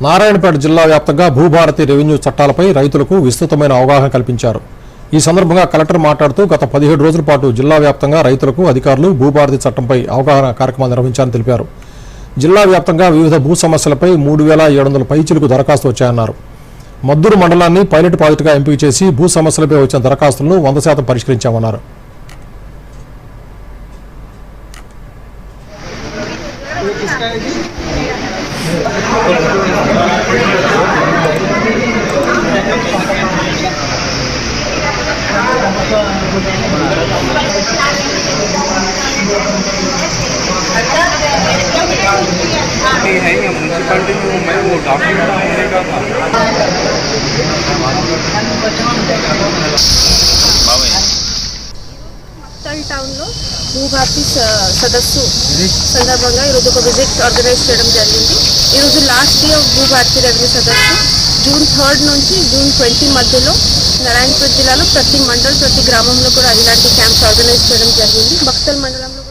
నారాయణపేట జిల్లా వ్యాప్తంగా భూభారతి రెవెన్యూ చట్టాలపై రైతులకు విస్తృతమైన అవగాహన కల్పించారు. ఈ సందర్భంగా కలెక్టర్ మాట్లాడుతూ గత 17 రోజుల పాటు జిల్లా వ్యాప్తంగా రైతులకు అధికారులు భూభారతి చట్టంపై అవగాహన కార్యక్రమాలు నిర్వహించారని తెలిపారు. జిల్లా వ్యాప్తంగా వివిధ భూ సమస్యలపై 3700 పైచిలకు దరఖాస్తు వచ్చాయన్నారు. మద్దూరు మండలాన్ని పైలట్ ప్రాజెక్టుగా ఎంపిక చేసి భూ సమస్యలపై వచ్చిన దరఖాస్తులను 100% పరిష్కరించామన్నారు. म्यूनसिपालिटी में वो डॉक्यूमेंट होने का था। टाउन లో భూభారతి సదస్సు సందర్భంగా ఈరోజు ఒక విజిట్ ఆర్గనైజ్ చేయడం జరిగింది. ఈరోజు last day of Bhubharati revenue సదస్సు జూన్ 3 నుంచి జూన్ 20 మధ్యలో నారాయణపేట జిల్లాలో ప్రతి మండలం ప్రతి గ్రామంలో కూడా ఇలాంటి క్యాంప్స్ ఆర్గనైజ్ చేయడం జరిగింది. బక్తల్ మండలంలో